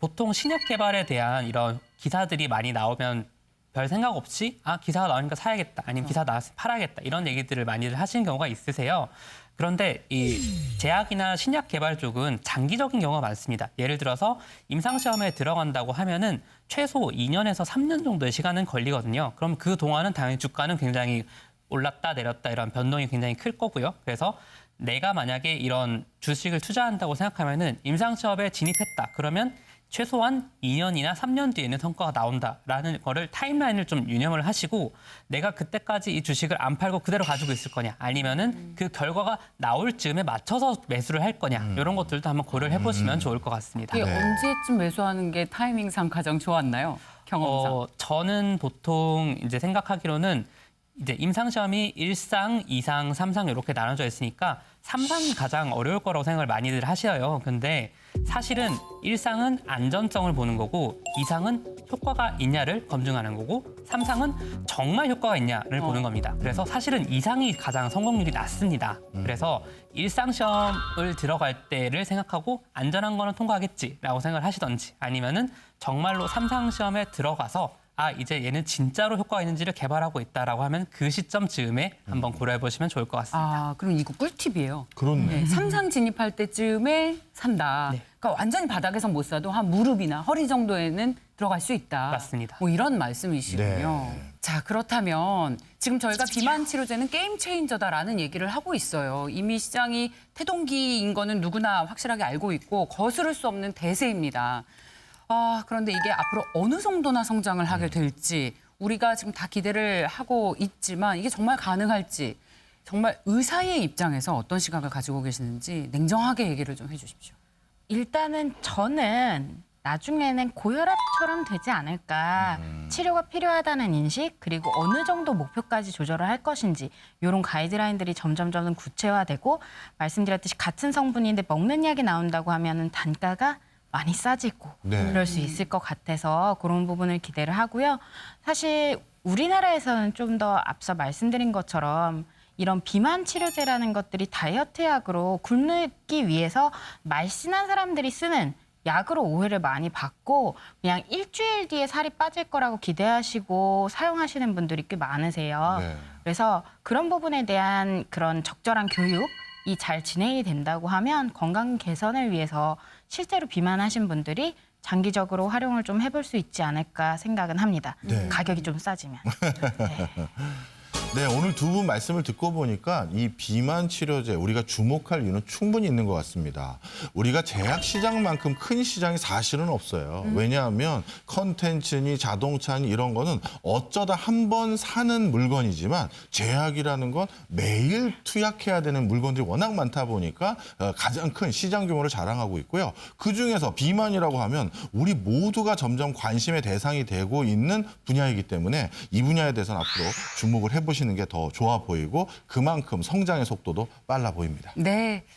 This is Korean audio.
보통 신약 개발에 대한 이런 기사들이 많이 나오면 별 생각 없이 기사가 나오니까 사야겠다, 아니면 기사 나와서 팔아야겠다 이런 얘기들을 많이들 하시는 경우가 있으세요. 그런데 이 제약이나 신약 개발 쪽은 장기적인 경우가 많습니다. 예를 들어서 임상시험에 들어간다고 하면은 최소 2년에서 3년 정도의 시간은 걸리거든요. 그럼 그 동안은 당연히 주가는 굉장히 올랐다 내렸다 이런 변동이 굉장히 클 거고요. 그래서 내가 만약에 이런 주식을 투자한다고 생각하면은 임상시험에 진입했다. 그러면 최소한 2년이나 3년 뒤에는 성과가 나온다라는 거를 타임라인을 좀 유념을 하시고 내가 그때까지 이 주식을 안 팔고 그대로 가지고 있을 거냐 아니면은 그 결과가 나올 즈음에 맞춰서 매수를 할 거냐 이런 것들도 한번 고려를 해보시면 좋을 것 같습니다. 이게 언제쯤 매수하는 게 타이밍상 가장 좋았나요? 경험상. 저는 보통 이제 생각하기로는 이제 임상시험이 1상, 2상, 3상 이렇게 나눠져 있으니까 3상이 가장 어려울 거라고 생각을 많이들 하셔요. 근데 사실은 1상은 안전성을 보는 거고 2상은 효과가 있냐를 검증하는 거고 3상은 정말 효과가 있냐를 보는 겁니다. 그래서 사실은 2상이 가장 성공률이 낮습니다. 그래서 1상 시험을 들어갈 때를 생각하고 안전한 거는 통과하겠지라고 생각을 하시던지 아니면은 정말로 3상 시험에 들어가서 이제 얘는 진짜로 효과가 있는지를 개발하고 있다라고 하면 그 시점 즈음에 한번 고려해 보시면 좋을 것 같습니다. 그럼 이거 꿀팁이에요. 그렇네. 네, 삼상 진입할 때쯤에 산다. 네. 그러니까 완전히 바닥에서 못 사도 한 무릎이나 허리 정도에는 들어갈 수 있다. 맞습니다. 뭐 이런 말씀이시군요. 네. 자, 그렇다면 지금 저희가 비만 치료제는 게임 체인저다라는 얘기를 하고 있어요. 이미 시장이 태동기인 거는 누구나 확실하게 알고 있고 거스를 수 없는 대세입니다. 그런데 이게 앞으로 어느 정도나 성장을 하게 될지 우리가 지금 다 기대를 하고 있지만 이게 정말 가능할지 정말 의사의 입장에서 어떤 시각을 가지고 계시는지 냉정하게 얘기를 좀 해주십시오. 일단은 저는 나중에는 고혈압처럼 되지 않을까. 치료가 필요하다는 인식 그리고 어느 정도 목표까지 조절을 할 것인지 이런 가이드라인들이 점점 구체화되고 말씀드렸듯이 같은 성분인데 먹는 약이 나온다고 하면은 단가가 많이 싸지고 네. 그럴 수 있을 것 같아서 그런 부분을 기대를 하고요. 사실 우리나라에서는 좀 더 앞서 말씀드린 것처럼 이런 비만 치료제라는 것들이 다이어트 약으로 굶기 위해서 말씬한 사람들이 쓰는 약으로 오해를 많이 받고 그냥 일주일 뒤에 살이 빠질 거라고 기대하시고 사용하시는 분들이 꽤 많으세요. 네. 그래서 그런 부분에 대한 그런 적절한 교육이 잘 진행이 된다고 하면 건강 개선을 위해서 실제로 비만하신 분들이 장기적으로 활용을 좀 해볼 수 있지 않을까 생각은 합니다. 네. 가격이 좀 싸지면. 네. 네, 오늘 두 분 말씀을 듣고 보니까 이 비만 치료제 우리가 주목할 이유는 충분히 있는 것 같습니다. 우리가 제약 시장만큼 큰 시장이 사실은 없어요. 왜냐하면 컨텐츠니 자동차니 이런 거는 어쩌다 한 번 사는 물건이지만 제약이라는 건 매일 투약해야 되는 물건들이 워낙 많다 보니까 가장 큰 시장 규모를 자랑하고 있고요. 그중에서 비만이라고 하면 우리 모두가 점점 관심의 대상이 되고 있는 분야이기 때문에 이 분야에 대해서는 앞으로 주목을 해보시는 게 더 좋아 보이고 그만큼 성장의 속도도 빨라 보입니다. 네.